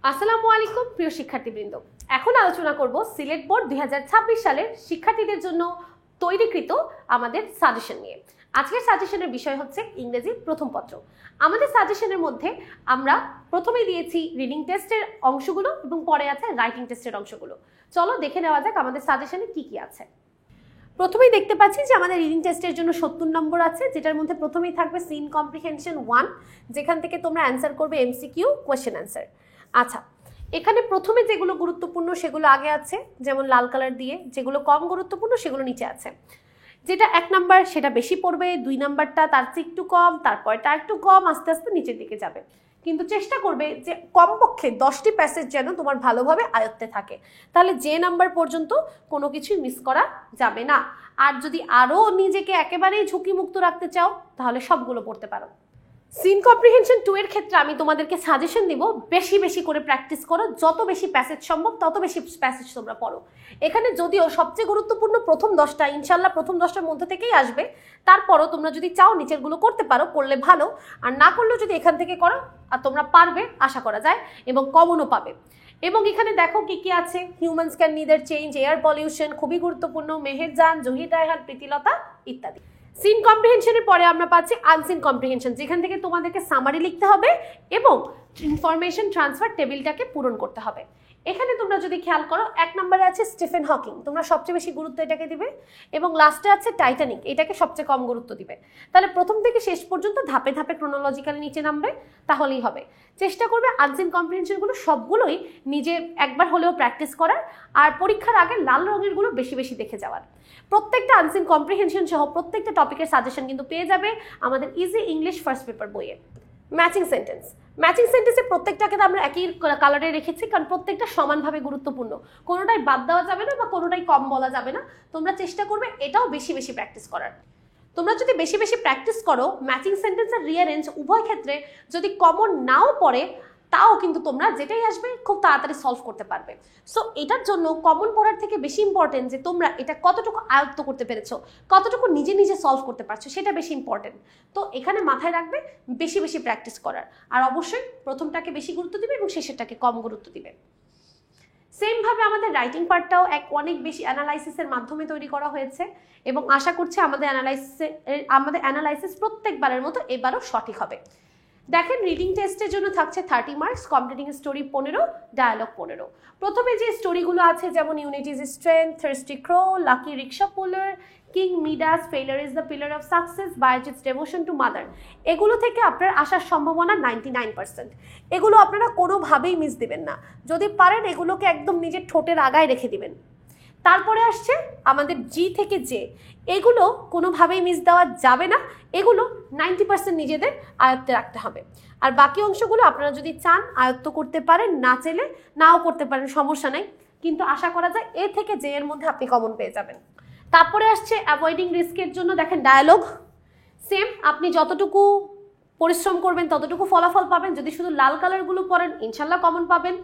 আসসালামু আলাইকুম প্রিয় শিক্ষার্থীবৃন্দ, এখন আলোচনা করব সিলেট বোর্ড 2026 সালের শিক্ষার্থীদের জন্য তৈরিকৃত আমাদের সাজেশন নিয়ে। আজকের সাজেশনের বিষয় হচ্ছে ইংরেজি প্রথম পত্র। আমাদের সাজেশনের মধ্যে আমরা প্রথমেই দিয়েছি রিডিং টেস্টের অংশগুলো এবং পরে আছে রাইটিং টেস্টের অংশগুলো। চলো দেখে নেওয়া যাক আমাদের সাজেশনে কি কি আছে। প্রথমেই দেখতে পাচ্ছি যে আমাদের রিডিং টেস্টের জন্য 70 নম্বর আছে, যেটার মধ্যে প্রথমেই থাকবে সিন কম্প্রিহেনশন 1, যেখান থেকে তোমরা অ্যান্সার করবে এমসিকিউ কোয়েশ্চেন অ্যান্সার। আচ্ছা, এখানে প্রথমে যেগুলো গুরুত্বপূর্ণ সেগুলো আগে আছে, যেমন লাল কালার দিয়ে। যেগুলো কম গুরুত্বপূর্ণ সেগুলো নিচে আছে। যেটা 1 নাম্বার সেটা বেশি পড়বে, 2 নাম্বারটা তার চেয়ে একটু কম, তারপরটা একটু কম, আস্তে আস্তে নিচের দিকে যাবে। কিন্তু চেষ্টা করবে যে কমপক্ষে 10টি প্যাসেজ যেন তোমার ভালোভাবে আয়ত্তে থাকে, তাহলে যে নাম্বার পর্যন্ত কোনো কিছুই মিস করা যাবে না। আর যদি আরও নিজেকে একেবারেই ঝুঁকিমুক্ত রাখতে চাও তাহলে সবগুলো পড়তে পারো। সিন কম্প্রিহেনশন 2 এর ক্ষেত্রে আমি তোমাদেরকে সাজেশন দিব বেশি বেশি করে প্র্যাকটিস করো, যত বেশি প্যাসেজ সম্ভব তত বেশি প্যাসেজ তোমরা পড়ো। এখানে যদিও সবচেয়ে গুরুত্বপূর্ণ প্রথম 10টা, ইনশাল্লাহ প্রথম 10টার মধ্যে থেকেই আসবে। তারপরও তোমরা যদি চাও নিচেরগুলো করতে পারো, করলে ভালো, আর না করলেও যদি এখান থেকে করো আর তোমরা পারবে আশা করা যায়, এবং কমনও পাবে। এবং এখানে দেখো কি কি আছে, humans can neither change, air pollution খুবই গুরুত্বপূর্ণ, মেহেরজান, জহির রায়হান, প্রীতিলতা ইত্যাদি। সিন কম্প্রিহেনশনের পরে আমরা পাচ্ছি আনসিন কম্প্রিহেনশন, যেখান থেকে তোমাদেরকে সামারি লিখতে হবে এবং ইনফরমেশন ট্রান্সফার টেবিলটাকে পূরণ করতে হবে। এখানে তোমরা যদি খেয়াল করো 1 নম্বরে আছে স্টিফেন হকিং, তোমরা সবচেয়ে বেশি গুরুত্ব এটাকে দিবে, এবং লাস্টে আছে টাইটানিক, এটাকে সবচেয়ে কম গুরুত্ব দিবে। তাহলে প্রথম থেকে শেষ পর্যন্ত ধাপে ধাপে ক্রোনোলজিক্যালি নিচে নামবে, তাহলেই হবে। চেষ্টা করবে আনসিন কম্প্রিহেনশনগুলো সবগুলোই নিজে একবার হলেও প্র্যাকটিস করার, আর পরীক্ষার আগে লাল রঙেরগুলো বেশি বেশি দেখে যাওয়ার। প্রত্যেকটা আনসিন কম্প্রিহেনশন সহ প্রত্যেকটা টপিকের সাজেশন কিন্তু পেয়ে যাবে আমাদের ইজি ইংলিশ ফার্স্ট পেপার বইয়ে। ম্যাচিং সেন্টেন্স, ম্যাচিং সেন্টেন্সে প্রত্যেকটাকে আমরা একই কালারে রেখেছি, কারণ প্রত্যেকটা সমানভাবে গুরুত্বপূর্ণ, কোনোটাই বাদ দেওয়া যাবে না বা কোনোটাই কম বলা যাবে না। তোমরা চেষ্টা করবে এটাও বেশি বেশি প্র্যাকটিস করার। তোমরা যদি বেশি বেশি প্র্যাকটিস করো, ম্যাচিং সেন্টেন্স আর রিয়ারেঞ্জ উভয় ক্ষেত্রে যদি কমন নাও পড়ে, তাও কিন্তু তোমরা যেটাই আসবে খুব তাড়াতাড়ি সলভ করতে পারবে। সো এটার জন্য কমন পড়ার থেকে বেশি ইম্পর্টেন্ট যে তোমরা এটা কতটুকু আয়ত্ত করতে পেরেছো, কতটুকু নিজে নিজে সলভ করতে পারছো, সেটা বেশি ইম্পর্টেন্ট। তো এখানে মাথায় রাখবে বেশি বেশি প্র্যাকটিস করার, আর অবশ্যই প্রথমটাকে বেশি গুরুত্ব দিবে এবং শেষেরটাকে কম গুরুত্ব দিবে। সেমভাবে আমাদের রাইটিং পার্টটাও অনেক বেশি অ্যানালাইসিসের মাধ্যমে তৈরি করা হয়েছে, এবং আশা করছি আমাদের অ্যানালাইসিস প্রত্যেকবারের মতো এবারও সঠিক হবে। দেখেন, রিডিং টেস্টের জন্য থাকছে 30 মার্কস, কমপ্লিটিং স্টোরি 15, ডায়ালগ 15। প্রথমে যে স্টোরিগুলো আছে যেমন unity is strength, thirsty crow, lucky rickshaw puller, king Midas, failure is the pillar of success, Bayazid's devotion to mother, এগুলো থেকে আপনার আসার সম্ভাবনা 99%। এগুলো আপনারা কোনোভাবেই মিস দিবেন না, যদি পারেন এগুলোকে একদম নিজের ঠোঁটের আগায় রেখে দিবেন। তারপরে আসছে আমাদের জি থেকে জে, এগুলো কোনোভাবেই মিস দেওয়া যাবে না, এগুলো 90% নিজেদের আয়ত্তে রাখতে হবে। আর বাকি অংশগুলো আপনারা যদি চান আয়ত্ত করতে পারেন, না চাইলে নাও করতে পারেন, সমস্যা নাই, কিন্তু আশা করা যায় এ থেকে জে এর মধ্যে আপনি কমন পেয়ে যাবেন। তারপরে আসছে অ্যাভয়েডিং রিস্কের জন্য, দেখেন ডায়ালগ সেম, আপনি যতটুকু পরিশ্রম করবেন ততটুকু ফলাফল পাবেন। যদি শুধু লাল কালারগুলো পড়েন ইনশাল্লাহ কমন পাবেন।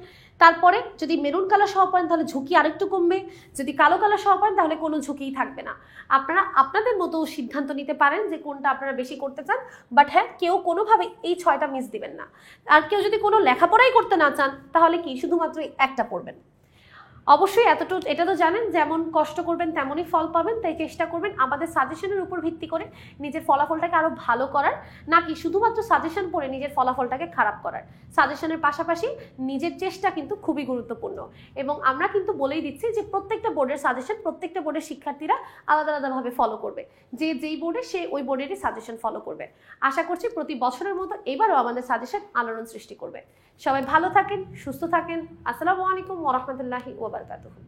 তারপরে যদি মেরুন কালার সহ পড়েন তাহলে ঝুঁকি আরেকটু কমবে, যদি কালো কালার সহ পড়েন তাহলে কোনো ঝুঁকিই থাকবে না। আপনারা আপনাদের মতো সিদ্ধান্ত নিতে পারেন যে কোনটা আপনারা বেশি করতে চান, বাট হ্যাঁ, কেউ কোনোভাবে এই 6টা মিস দিবেন না। আর কেউ যদি কোনো লেখাপড়াই করতে না চান তাহলে কি শুধুমাত্র একটা পড়বেন। অবশ্যই এটা তো জানেন, যেমন কষ্ট করবেন তেমনই ফল পাবেন, তাই চেষ্টা করবেন আমাদের সাজেশনের উপর ভিত্তি করে নিজের ফলাফলটাকে আরো ভালো করার, নাকি শুধুমাত্র সাজেশন পড়ে নিজের ফলাফলটাকে খারাপ করার। সাজেশনের পাশাপাশি নিজের চেষ্টা কিন্তু খুবই গুরুত্বপূর্ণ, এবং আমরা কিন্তু বলেই দিচ্ছি যে প্রত্যেকটা বোর্ডের সাজেশন প্রত্যেকটা বোর্ডের শিক্ষার্থীরা আলাদা আলাদাভাবে ফলো করবে, যেই বোর্ডে সে ওই বোর্ডেরই সাজেশন ফলো করবে। আশা করছি প্রতি বছরের মতো এবারও আমাদের সাজেশন আলোড়ন সৃষ্টি করবে। সবাই ভালো থাকেন, সুস্থ থাকেন। আসসালামু আলাইকুম ওয়া রাহমাতুল্লাহি ওয়া বারাকাতুহু।